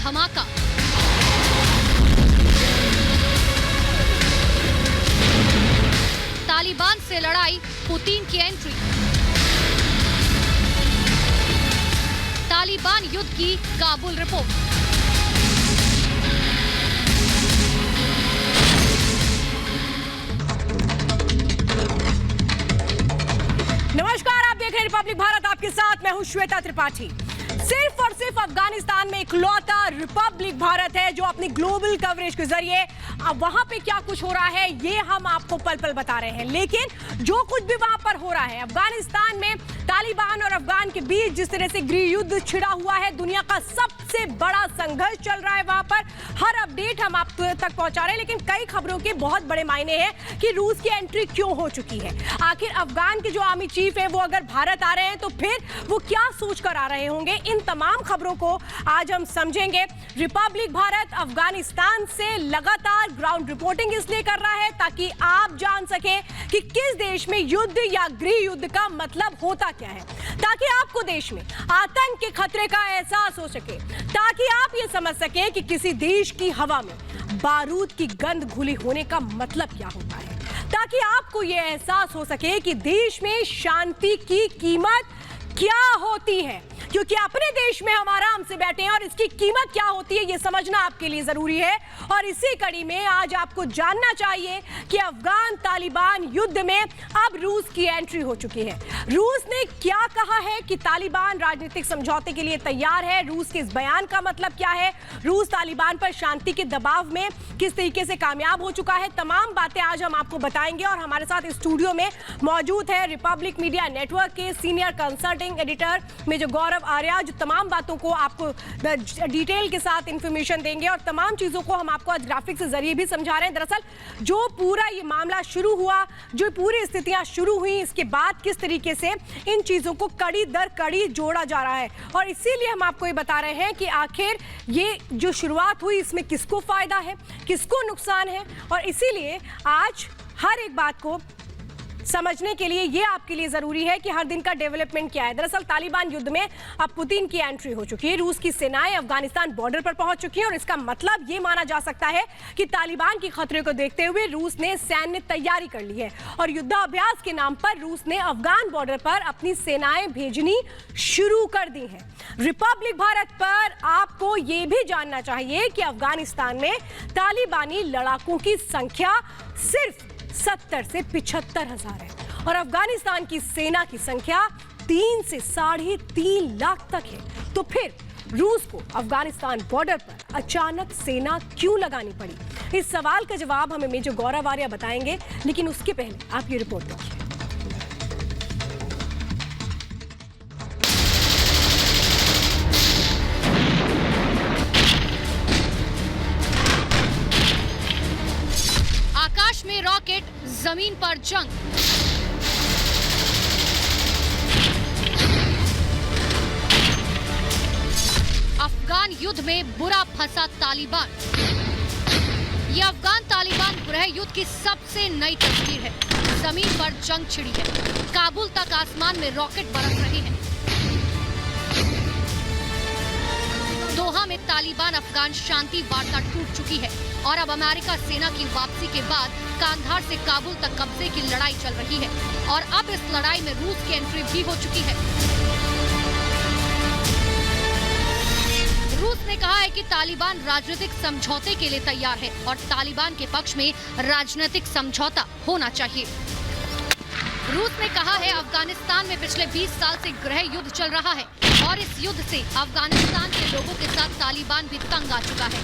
धमाका। तालिबान से लड़ाई, पुतिन की एंट्री। तालिबान युद्ध की काबुल रिपोर्ट। नमस्कार, आप देख रहे हैं रिपब्लिक भारत, आपके साथ मैं हूं श्वेता त्रिपाठी। सिर्फ और सिर्फ अफगानिस्तान में इकलौता रिपब्लिक भारत है जो अपनी ग्लोबल कवरेज के जरिए अब वहां पे क्या कुछ हो रहा है ये हम आपको पल पल बता रहे हैं। लेकिन जो कुछ भी वहां पर हो रहा है, अफगानिस्तान में तालिबान और अफगान के बीच जिस तरह से गृह युद्ध छिड़ा हुआ है, दुनिया का सबसे बड़ा संघर्ष चल रहा है वहां पर। हर अपडेट हम आप तक पहुंचा रहे हैं, लेकिन कई खबरों के बहुत बड़े मायने हैं कि रूस की एंट्री क्यों हो चुकी है। आखिर अफगान के जो आर्मी चीफ है वो अगर भारत आ रहे हैं तो फिर वो क्या सोच कर आ रहे होंगे, इन तमाम खबरों को आज हम समझेंगे। रिपब्लिक भारत अफगानिस्तान से लगातार ग्राउंड रिपोर्टिंग इसलिए कर रहा है ताकि आप जान सके कि किस देश में युद्ध या गृह युद्ध का मतलब होता क्या है, ताकि आपको देश में आतंक के खतरे का एहसास हो सके, ताकि आप ये समझ सके कि किसी देश की हवा में बारूद की गंध घुली होने का मतलब क्या होता है, ताकि आपको ये एहसास हो सके कि देश में शांति की कीमत क्या होती है। क्योंकि अपने देश में हम आराम से बैठे हैं और इसकी कीमत क्या होती है ये समझना आपके लिए जरूरी है। और इसी कड़ी में आज आपको जानना चाहिए कि अफगान तालिबान युद्ध में अब रूस की एंट्री हो चुकी है। रूस ने क्या कहा है कि तालिबान राजनीतिक समझौते के लिए तैयार है, रूस के इस बयान का मतलब क्या है, रूस तालिबान पर शांति के दबाव में किस तरीके से कामयाब हो चुका है, तमाम बातें आज हम आपको बताएंगे। और हमारे साथ स्टूडियो में मौजूद है रिपब्लिक मीडिया नेटवर्क के सीनियर कंसल्टिंग एडिटर में जो गौरव आर्या, जो तमाम बातों को आपको डिटेल के साथ इंफॉर्मेशन देंगे और तमाम चीजों को हम आपको आज ग्राफिक्स के जरिए भी समझा रहे हैं। दरअसल जो पूरा ये मामला शुरू हुआ, जो पूरी स्थितियां शुरू हुई, इसके बाद किस तरीके से इन चीजों को कड़ी दर कड़ी जोड़ा जा रहा है, और इसीलिए हम आपको ये बता रहे हैं कि आखिर ये जो शुरुआत हुई इसमें किसको फायदा है, किसको नुकसान है। और इसीलिए आज हर एक बात को समझने के लिए ये आपके लिए जरूरी है कि हर दिन का डेवलपमेंट क्या है। दरअसल तालिबान युद्ध में अब पुतिन की एंट्री हो चुकी है, रूस की सेनाएं अफगानिस्तान बॉर्डर पर पहुंच चुकी हैं और इसका मतलब ये माना जा सकता है कि तालिबान के खतरे को देखते हुए रूस ने सैन्य तैयारी कर ली है और युद्धाभ्यास के नाम पर रूस ने अफगान बॉर्डर पर अपनी सेनाएं भेजनी शुरू कर दी है। रिपब्लिक भारत पर आपको ये भी जानना चाहिए कि अफगानिस्तान में तालिबानी लड़ाकों की संख्या सिर्फ 70 से 75,000 है और अफगानिस्तान की सेना की संख्या 3 से 3.5 लाख तक है। तो फिर रूस को अफगानिस्तान बॉर्डर पर अचानक सेना क्यों लगानी पड़ी, इस सवाल का जवाब हमें मेजर गौरव आर्या बताएंगे। लेकिन उसके पहले आप ये रिपोर्ट देखिए। आकाश में रॉकेट, जमीन पर जंग। अफगान युद्ध में बुरा फंसा तालिबान। यह अफगान तालिबान गृह युद्ध की सबसे नई तस्वीर है। जमीन पर जंग छिड़ी है, काबुल तक आसमान में रॉकेट बरस रहे हैं। दोहा में तालिबान अफगान शांति वार्ता टूट चुकी है और अब अमेरिका सेना की वापसी के बाद कांधार से काबुल तक कब्जे की लड़ाई चल रही है और अब इस लड़ाई में रूस की एंट्री भी हो चुकी है। रूस ने कहा है कि तालिबान राजनीतिक समझौते के लिए तैयार है और तालिबान के पक्ष में राजनीतिक समझौता होना चाहिए। रूस ने कहा है अफगानिस्तान में पिछले 20 साल से गृह युद्ध चल रहा है और इस युद्ध से अफगानिस्तान के लोगों के साथ तालिबान भी तंग आ चुका है।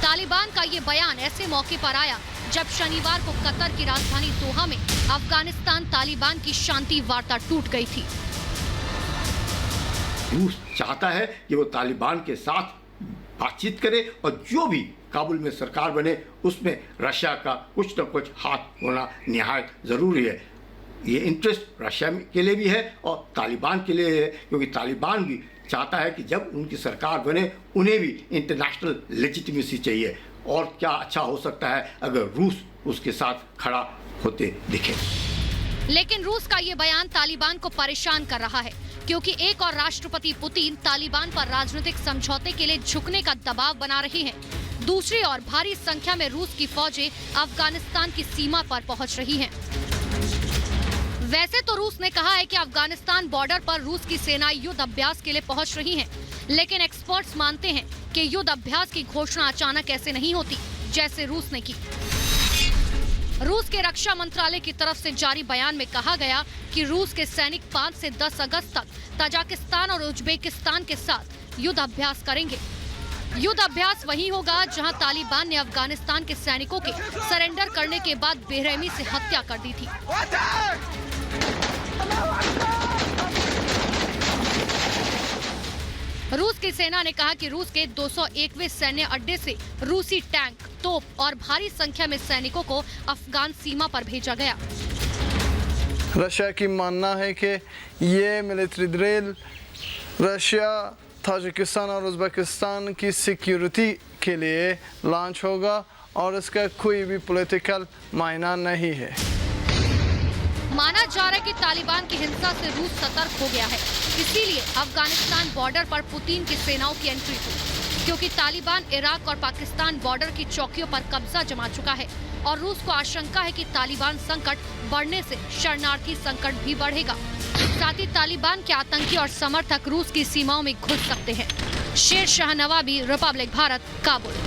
तालिबान का ये बयान ऐसे मौके पर आया जब शनिवार को कतर की राजधानी दोहा में अफगानिस्तान तालिबान की शांति वार्ता टूट गई थी। रूस चाहता है कि वो तालिबान के साथ बातचीत करे और जो भी काबुल में सरकार बने उसमें रशिया का कुछ न कुछ हाथ होना निहायत ज़रूरी है। ये इंटरेस्ट रशिया के लिए भी है और तालिबान के लिए है, क्योंकि तालिबान भी चाहता है कि जब उनकी सरकार बने उन्हें भी इंटरनेशनल लेजिटिमेसी चाहिए। और क्या अच्छा हो सकता है अगर रूस उसके साथ खड़ा होते दिखे। लेकिन रूस का ये बयान तालिबान को परेशान कर रहा है क्योंकि एक और राष्ट्रपति पुतिन तालिबान पर राजनीतिक समझौते के लिए झुकने का दबाव बना रहे हैं, दूसरी ओर भारी संख्या में रूस की फौजें अफगानिस्तान की सीमा पर पहुंच रही हैं। वैसे तो रूस ने कहा है कि अफगानिस्तान बॉर्डर पर रूस की सेनाएं युद्ध अभ्यास के लिए पहुंच रही हैं, लेकिन एक्सपर्ट्स मानते हैं कि युद्ध अभ्यास की घोषणा अचानक ऐसे नहीं होती जैसे रूस ने की। रूस के रक्षा मंत्रालय की तरफ से जारी बयान में कहा गया कि रूस के सैनिक 5 से 10 अगस्त तक तजाकिस्तान और उज्बेकिस्तान के साथ युद्ध अभ्यास करेंगे। युद्ध अभ्यास वही होगा जहां तालिबान ने अफगानिस्तान के सैनिकों के सरेंडर करने के बाद बेरहमी से हत्या कर दी थी। रूस की सेना ने कहा कि रूस के 201वें सैन्य अड्डे से रूसी टैंक, तोप और भारी संख्या में सैनिकों को अफगान सीमा पर भेजा गया। रशिया की मानना है कि ये मिलिट्री ड्रिल रशिया, ताजिकिस्तान और उज्बेकिस्तान की सिक्योरिटी के लिए लॉन्च होगा और इसका कोई भी पॉलिटिकल मायना नहीं है। माना जा रहा है कि तालिबान की हिंसा से रूस सतर्क हो गया है, इसीलिए अफगानिस्तान बॉर्डर पर पुतिन की सेनाओं की एंट्री हुई, क्योंकि तालिबान इराक और पाकिस्तान बॉर्डर की चौकियों पर कब्जा जमा चुका है और रूस को आशंका है कि तालिबान संकट बढ़ने से शरणार्थी संकट भी बढ़ेगा। साथ ही तालिबान के आतंकी और समर्थक रूस की सीमाओं में घुस सकते हैं। शेर शाह नवाबी, रिपब्लिक भारत, काबुल।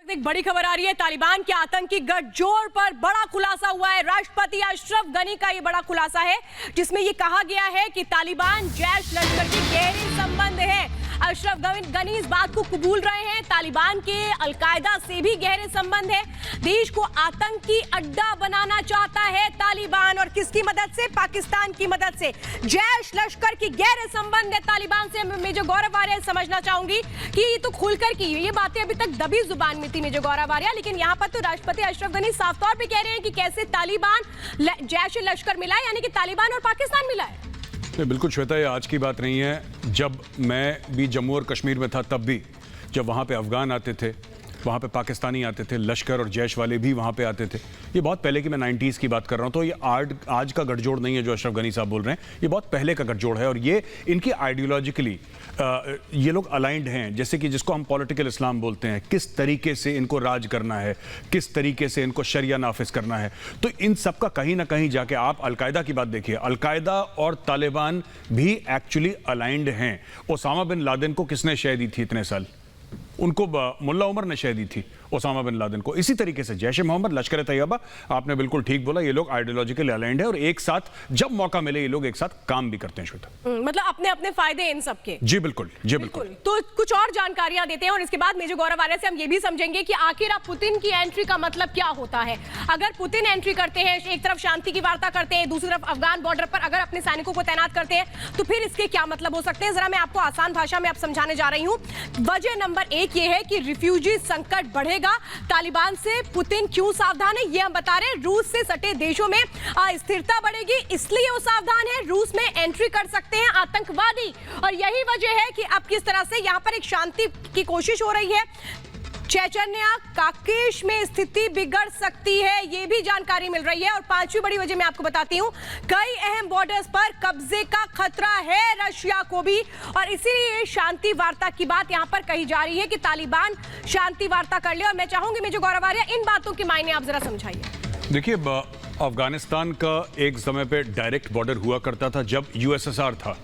एक बड़ी खबर आ रही है, तालिबान के आतंकी गठजोड़ पर बड़ा खुलासा हुआ है। राष्ट्रपति अशरफ गनी का ये बड़ा खुलासा है, जिसमें ये कहा गया है कि तालिबान जैश लश्कर के गहरे संबंध है। अशरफ गनी इस बात को कबूल रहे हैं, तालिबान के अलकायदा से भी गहरे संबंध है। देश को आतंकी अड्डा बनाना चाहता है तालिबान, और किसकी मदद से? पाकिस्तान की मदद से। जैश लश्कर की गहरे संबंध है तालिबान से। मेजर गौरव आर्या समझना चाहूंगी कि ये तो खुलकर की ये बातें अभी तक दबी जुबान में थी मेजर गौरव आर्या, लेकिन यहाँ पर तो राष्ट्रपति अशरफ गनी साफ तौर पे कह रहे हैं कि कैसे तालिबान जैश लश्कर मिला है, यानी कि तालिबान और पाकिस्तान मिला है। बिल्कुल श्वेता, ये आज की बात नहीं है। जब मैं भी जम्मू और कश्मीर में था तब भी जब वहाँ पे अफगान आते थे, वहाँ पे पाकिस्तानी आते थे, लश्कर और जैश वाले भी वहाँ पे आते थे। ये बहुत पहले की, मैं 90s की बात कर रहा हूँ, तो ये आज का गठजोड़ नहीं है जो अशरफ गनी साहब बोल रहे हैं, ये बहुत पहले का गठजोड़ है। और ये इनकी आइडियोलॉजिकली ये लोग अलाइंड हैं, जैसे कि जिसको हम पॉलिटिकल इस्लाम बोलते हैं, किस तरीके से इनको राज करना है, किस तरीके से इनको शरिया नाफिज करना है। तो इन सब का कहीं ना कहीं जाके आप अलकायदा की बात देखिए, अलकायदा और तालिबान भी एक्चुअली अलाइंड हैं। ओसामा बिन लादेन को किसने शह दी थी इतने साल? उनको मुल्ला उमर ने शह दी थी ओसामा बिन लादेन को। इसी तरीके से जैश ए मोहम्मद, लश्कर तैयबा, आपने बिल्कुल ठीक बोला, ये लोग आइडियोलॉजिकल अलाइंड है और एक साथ जब मौका मिले ये लोग एक साथ काम भी करते हैं। श्वेता, मतलब अपने अपने फायदे इन सब के। जी बिल्कुल, जी बिल्कुल। तो कुछ और जानकारियां देते हैं और इसके बाद मेजर गौरव आर्या से हम ये भी समझेंगे कि आखिर आप पुतिन की एंट्री का मतलब क्या होता है। अगर पुतिन एंट्री करते हैं, एक तरफ शांति की वार्ता करते हैं, दूसरी तरफ अफगान बॉर्डर पर अगर अपने सैनिकों को तैनात करते हैं, तो फिर इसके क्या मतलब हो सकते हैं? जरा मैं आपको आसान भाषा में अब समझाने जा रही हूँ। वजह नंबर 1 ये है कि रिफ्यूजी संकट बढ़ेगा। तालिबान से पुतिन क्यों सावधान है, ये हम बता रहे हैं। रूस से सटे देशों में अस्थिरता बढ़ेगी, इसलिए वो सावधान है। रूस में एंट्री कर सकते हैं आतंकवादी, और यही वजह है कि अब किस तरह से यहां पर एक शांति की कोशिश हो रही है। चेचन्या, काकेश में स्थिति बिगड़ सकती है, ये भी जानकारी मिल रही है। और पांचवी बड़ी वजह मैं आपको बताती हूं, कई अहम बॉर्डर्स पर कब्जे का खतरा है रशिया को भी, और इसीलिए शांति वार्ता की बात यहां पर कही जा रही है कि तालिबान शांति वार्ता कर ले। और मैं चाहूंगी मेजर गौरव आर्या, इन बातों के मायने आप जरा समझाइए। देखिए, अफगानिस्तान का एक समय पे डायरेक्ट बॉर्डर हुआ करता था जब यूएसएसआर था।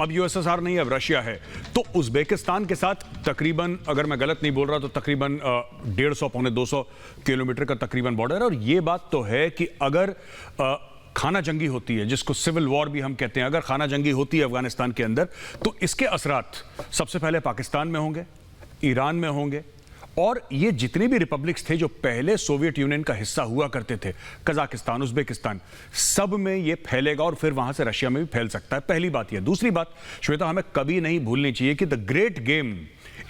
अब यूएसएसआर नहीं, अब रशिया है। तो उज्बेकिस्तान के साथ तकरीबन, अगर मैं गलत नहीं बोल रहा, तो तकरीबन 150 पौने 200 किलोमीटर का तकरीबन बॉर्डर है। और ये बात तो है कि अगर खाना जंगी होती है, जिसको सिविल वॉर भी हम कहते हैं, अगर खाना जंगी होती है अफगानिस्तान के अंदर, तो इसके असरात सबसे पहले पाकिस्तान में होंगे, ईरान में होंगे, और ये जितने भी रिपब्लिक्स थे जो पहले सोवियत यूनियन का हिस्सा हुआ करते थे, कजाकिस्तान, उज्बेकिस्तान, सब में ये फैलेगा और फिर वहां से रशिया में भी फैल सकता है। पहली बात ये। दूसरी बात श्वेता, हमें कभी नहीं भूलनी चाहिए कि द ग्रेट गेम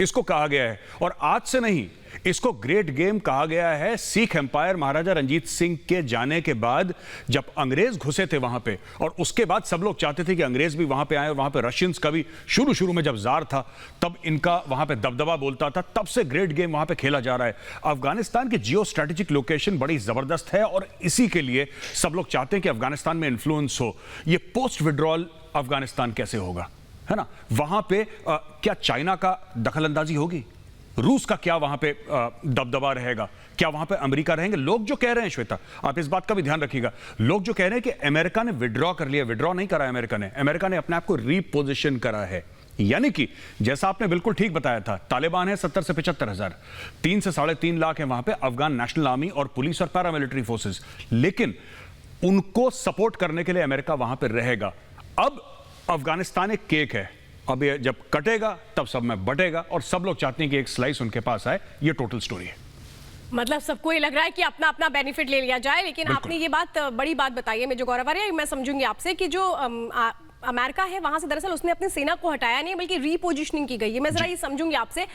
इसको कहा गया है। और आज से नहीं, इसको ग्रेट गेम कहा गया है सिख एम्पायर महाराजा रंजीत सिंह के जाने के बाद, जब अंग्रेज घुसे थे वहां पे, और उसके बाद सब लोग चाहते थे कि अंग्रेज भी वहां पे आए, और वहां पे रशियंस का भी शुरू में जब जार था तब इनका वहां पे दबदबा बोलता था, तब से ग्रेट गेम वहां पे खेला जा रहा है। अफगानिस्तान की जियो स्ट्रेटेजिक लोकेशन बड़ी जबरदस्त है और इसी के लिए सब लोग चाहते हैं कि अफगानिस्तान में इन्फ्लुएंस हो। ये पोस्ट विड्रॉल अफगानिस्तान कैसे होगा, है ना? वहां पे क्या चाइना का दखलंदाजी होगी? रूस का क्या वहां पे दबदबा रहेगा? क्या वहां पे अमेरिका रहेंगे? लोग जो कह रहे हैं, श्वेता, आप इस बात का भी ध्यान रखिएगा, लोग जो कह रहे हैं कि अमेरिका ने विड्रॉ कर लिया, विड्रॉ नहीं करा अमेरिका ने अपने आप को रीपोजिशन करा है। यानी कि जैसा आपने बिल्कुल ठीक बताया था, तालिबान है 70 से 75 हजार, 3 से 3.5 लाख है वहां पे अफगान नेशनल आर्मी और पुलिस और पैरामिलिट्री फोर्सेस, लेकिन उनको सपोर्ट करने के लिए अमेरिका वहां पर रहेगा। अब अफगानिस्तान एक केक है, अब ये जब कटेगा तब सब में बटेगा, और सब लोग चाहते हैं कि एक स्लाइस उनके पास आए। ये टोटल स्टोरी है। मतलब सबको ये लग रहा है कि अपना अपना बेनिफिट ले लिया जाए, लेकिन आपने ये बात, बड़ी बात बताई है मेजर गौरव आर्य। मैं समझूंगी आपसे कि जो अमेरिका है वहां से दरअसल उसने अपनी सेना को हटाया नहीं, बल्कि रीपोजिशनिंग की गई है। मैं जरा ये समझूंगी आपसे।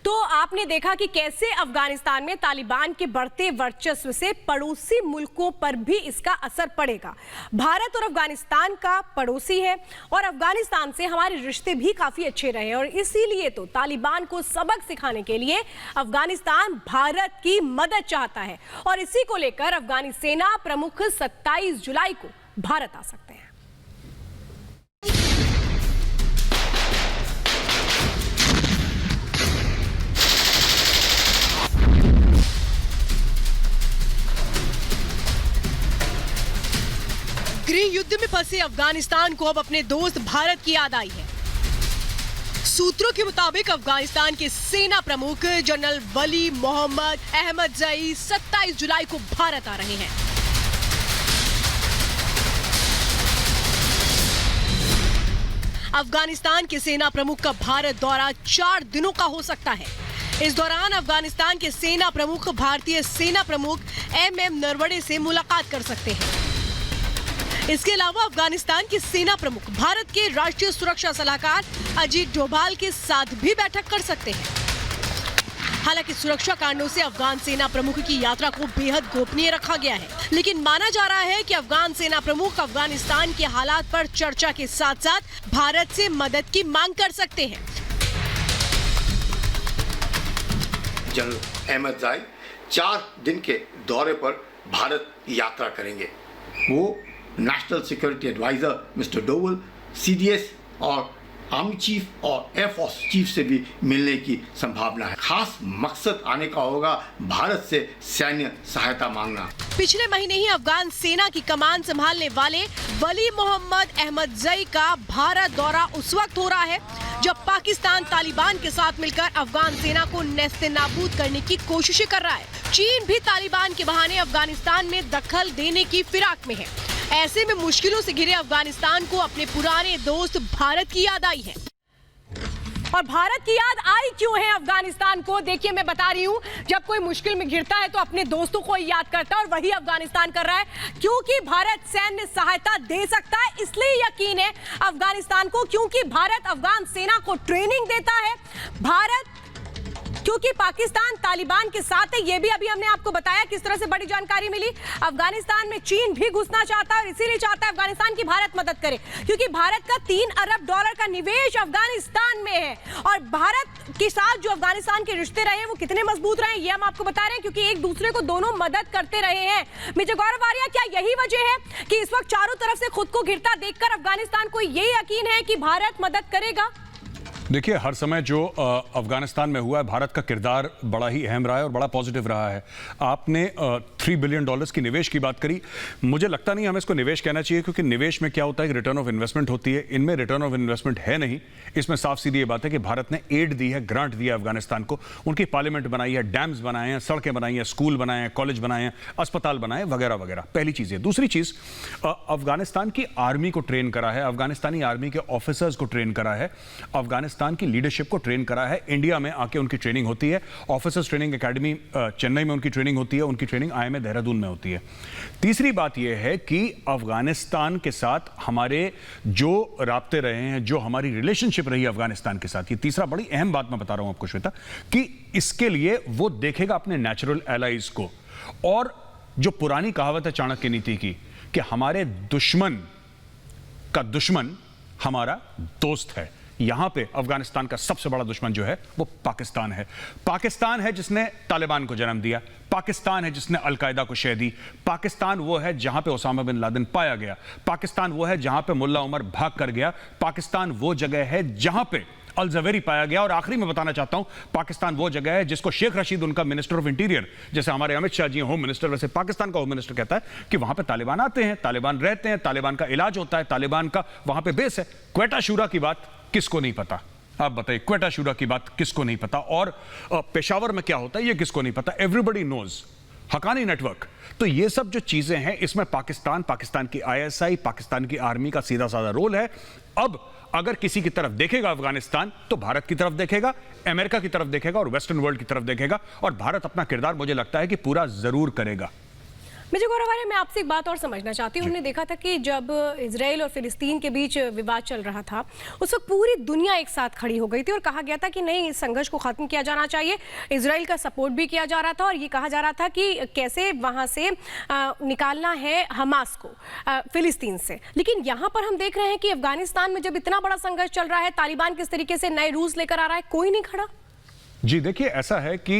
तो आपने देखा कि कैसे अफगानिस्तान में तालिबान के बढ़ते वर्चस्व से पड़ोसी मुल्कों पर भी इसका असर पड़ेगा। भारत और अफगानिस्तान का पड़ोसी है और अफगानिस्तान से हमारे रिश्ते भी काफी अच्छे रहे, और इसीलिए तो तालिबान को सबक सिखाने के लिए अफगानिस्तान भारत की मदद चाहता है, और इसी को लेकर अफगानी सेना प्रमुख 27 जुलाई को भारत आ सकते हैं। गृह युद्ध में फंसे अफगानिस्तान को अब अपने दोस्त भारत की याद आई है। सूत्रों के मुताबिक अफगानिस्तान के सेना प्रमुख जनरल वली मोहम्मद अहमदजई 27 जुलाई को भारत आ रहे हैं। अफगानिस्तान के सेना प्रमुख का भारत दौरा 4 दिनों का हो सकता है। इस दौरान अफगानिस्तान के सेना प्रमुख भारतीय सेना प्रमुख MM नरवणे से मुलाकात कर सकते हैं। इसके अलावा अफगानिस्तान के सेना प्रमुख भारत के राष्ट्रीय सुरक्षा सलाहकार अजीत डोभाल के साथ भी बैठक कर सकते हैं। हालांकि सुरक्षा कारणों से अफगान सेना प्रमुख की यात्रा को बेहद गोपनीय रखा गया है, लेकिन माना जा रहा है कि अफगान सेना प्रमुख अफगानिस्तान के हालात पर चर्चा के साथ साथ भारत से मदद की मांग कर सकते हैं। जनरल अहमदजाई 4 दिन के दौरे पर भारत यात्रा करेंगे। वो national security adviser mister Doval, CDS और आर्मी चीफ और एयरफोर्स चीफ से भी मिलने की संभावना है। खास मकसद आने का होगा भारत से सैन्य सहायता मांगना। पिछले महीने ही अफगान सेना की कमान संभालने वाले वली मोहम्मद अहमदजई का भारत दौरा उस वक्त हो रहा है जब पाकिस्तान तालिबान के साथ मिलकर अफगान सेना को नेस्तनाबूद करने की कोशिशें कर रहा है। चीन भी तालिबान के बहाने अफगानिस्तान में दखल देने की फिराक में है। ऐसे में मुश्किलों से घिरे अफगानिस्तान को अपने पुराने दोस्त भारत की याद आई है। और भारत की याद आई क्यों है अफगानिस्तान को? देखिए, मैं बता रही हूं, जब कोई मुश्किल में घिरता है तो अपने दोस्तों को ही याद करता है, और वही अफगानिस्तान कर रहा है, क्योंकि भारत सैन्य सहायता दे सकता है। इसलिए यकीन है अफगानिस्तान को, क्योंकि भारत अफगान सेना को ट्रेनिंग देता है। भारत क्योंकि पाकिस्तान तालिबान के साथ है, ये भी अभी हमने आपको बताया किस तरह से बड़ी जानकारी मिली। अफगानिस्तान में चीन भी घुसना चाहता है और इसीलिए चाहता है अफगानिस्तान की भारत मदद करे, क्योंकि भारत का $3 अरब का निवेश अफगानिस्तान में है। और भारत के साथ जो अफगानिस्तान के रिश्ते रहे वो कितने मजबूत रहे ये हम आपको बता रहे हैं, क्योंकि एक दूसरे को दोनों मदद करते रहे हैं। मेजर गौरव आर्य, क्या यही वजह है कि इस वक्त चारों तरफ से खुद को घिरता देखकर अफगानिस्तान को ये यकीन है कि भारत मदद करेगा? देखिए, हर समय जो अफगानिस्तान में हुआ है, भारत का किरदार बड़ा ही अहम रहा है और बड़ा पॉजिटिव रहा है। आपने $3 बिलियन की निवेश की बात करी। मुझे लगता नहीं हमें इसको निवेश कहना चाहिए, क्योंकि निवेश में क्या होता है कि रिटर्न ऑफ इन्वेस्टमेंट होती है। इनमें रिटर्न ऑफ इन्वेस्टमेंट है नहीं। इसमें साफ सीधी ये बात है कि भारत ने एड दी है, ग्रांट दिया अफगानिस्तान को। उनकी पार्लियामेंट बनाई है, डैम्स बनाए हैं, सड़कें बनाई हैं, स्कूल बनाए हैं, कॉलेज बनाए हैं, अस्पताल बनाए, वगैरह वगैरह। पहली चीज़ है। दूसरी चीज़, अफगानिस्तान की आर्मी को ट्रेन करा है, अफगानिस्तानी आर्मी के ऑफिसर्स को ट्रेन करा है, अफगानिस्तान की लीडरशिप को ट्रेन करा है। इंडिया में आके उनकी ट्रेनिंग होती है, ऑफिसर्स ट्रेनिंग एकेडमी चेन्नई में उनकी ट्रेनिंग होती है, उनकी ट्रेनिंग IMA में देहरादून में होती है। तीसरी बात यह है कि अफगानिस्तान के साथ हमारे जो राब्ते रहे हैं, जो हमारी रिलेशनशिप रही है अफगानिस्तान के साथ, ये तीसरा बड़ी अहम बात मैं बता रहा हूं आपको श्वेता, कि इसके लिए वो देखेगा अपने नेचुरल एलाइज को। और जो पुरानी कहावत है चाणक्य नीति की कि हमारे दुश्मन का दुश्मन हमारा दोस्त है, यहां पे अफगानिस्तान का सबसे बड़ा दुश्मन जो है वो पाकिस्तान है। पाकिस्तान है जिसने तालिबान को जन्म दिया, पाकिस्तान है जिसने अलकायदा को शह दी, पाकिस्तान वो है जहां पे ओसामा बिन लादेन पाया गया, पाकिस्तान वो है जहां पे मुल्ला उमर भाग कर गया, पाकिस्तान वो जगह है जहां पे अल जवेरी पाया गया। और आखिरी में बताना चाहता हूं, पाकिस्तान वो जगह है जिसको शेख रशीद, उनका मिनिस्टर ऑफ इंटीरियर, जैसे हमारे अमित शाह जी होम मिनिस्टर, वैसे पाकिस्तान का होम मिनिस्टर कहता है कि वहां पे तालिबान आते हैं, तालिबान रहते हैं, तालिबान का इलाज होता है, तालिबान का वहां पे बेस है। क्वेटा शूरा की बात किसको नहीं पता? आप बताइए, क्वेटा शूरा की बात किसको नहीं पता? और पेशावर में क्या होता है ये किसको नहीं पता? Everybody knows. हकानी नेटवर्क। तो ये सब जो चीजें हैं, इसमें पाकिस्तान की ISI, पाकिस्तान की आर्मी का सीधा साधा रोल है। अब अगर किसी की तरफ देखेगा अफगानिस्तान, तो भारत की तरफ देखेगा, अमेरिका की तरफ देखेगा और वेस्टर्न वर्ल्ड की तरफ देखेगा। और भारत अपना किरदार मुझे लगता है कि पूरा जरूर करेगा। मिर्जा गौरव, मैं आपसे एक बात और समझना चाहती हूँ। हमने देखा था कि जब इजराइल और फिलिस्तीन के बीच विवाद चल रहा था, उस वक्त पूरी दुनिया एक साथ खड़ी हो गई थी और कहा गया था कि नहीं, इस संघर्ष को खत्म किया जाना चाहिए। इजराइल का सपोर्ट भी किया जा रहा था और ये कहा जा रहा था कि कैसे वहां से निकालना है हमास को फिलिस्तीन से। लेकिन यहाँ पर हम देख रहे हैं कि अफगानिस्तान में जब इतना बड़ा संघर्ष चल रहा है, तालिबान किस तरीके से नए रूल्स लेकर आ रहा है, कोई नहीं खड़ा। जी देखिए, ऐसा है कि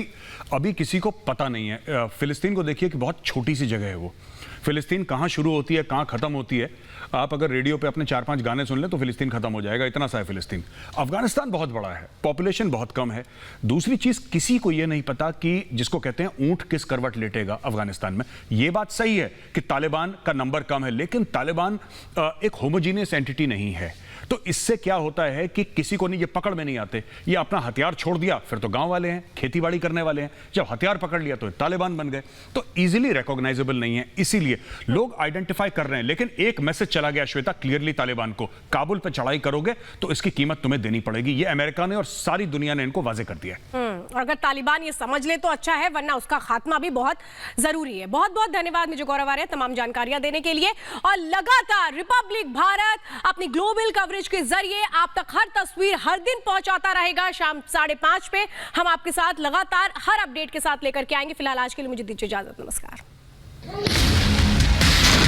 अभी किसी को पता नहीं है। फिलिस्तीन को देखिए कि बहुत छोटी सी जगह है वो। फिलिस्तीन कहाँ शुरू होती है, कहाँ खत्म होती है, आप अगर रेडियो पे अपने 4-5 गाने सुन लें तो फिलिस्तीन खत्म हो जाएगा, इतना सा है फिलिस्तीन। अफगानिस्तान बहुत बड़ा है, पॉपुलेशन बहुत कम है। दूसरी चीज, किसी को यह नहीं पता कि जिसको कहते हैं ऊंट किस करवट लेटेगा अफगानिस्तान में। यह बात सही है कि तालिबान का नंबर कम है, लेकिन तालिबान एक होमोजीनियस एंटिटी नहीं है। तो इससे क्या होता है कि किसी को नहीं, ये पकड़ में नहीं आते। ये अपना हथियार छोड़ दिया फिर तो गांव वाले हैं, खेतीबाड़ी करने वाले हैं, जब हथियार पकड़ लिया तो तालिबान बन गए। तो इजीली रिकॉग्नाइजेबल नहीं है, इसीलिए लोग आइडेंटिफाई कर रहे हैं। लेकिन एक मैसेज चला गया श्वेता क्लियरली तालिबान को, काबुल पे चढ़ाई करोगे तो इसकी कीमत तुम्हें देनी पड़ेगी। ये अमेरिका ने और सारी दुनिया ने इनको वाजे कर दिया है। और अगर तालिबान ये समझ ले तो अच्छा है, वरना उसका खात्मा भी बहुत जरूरी है। बहुत बहुत धन्यवाद मिर्जा गौरव आर्य तमाम जानकारियां देने के लिए। और लगातार रिपब्लिक भारत अपनी ग्लोबल कवरेज के जरिए आप तक हर तस्वीर हर दिन पहुंचाता रहेगा। शाम 5:30 पे हम आपके साथ लगातार हर अपडेट के साथ लेकर के आएंगे। फिलहाल आज के लिए मुझे दीजिए इजाजत, नमस्कार।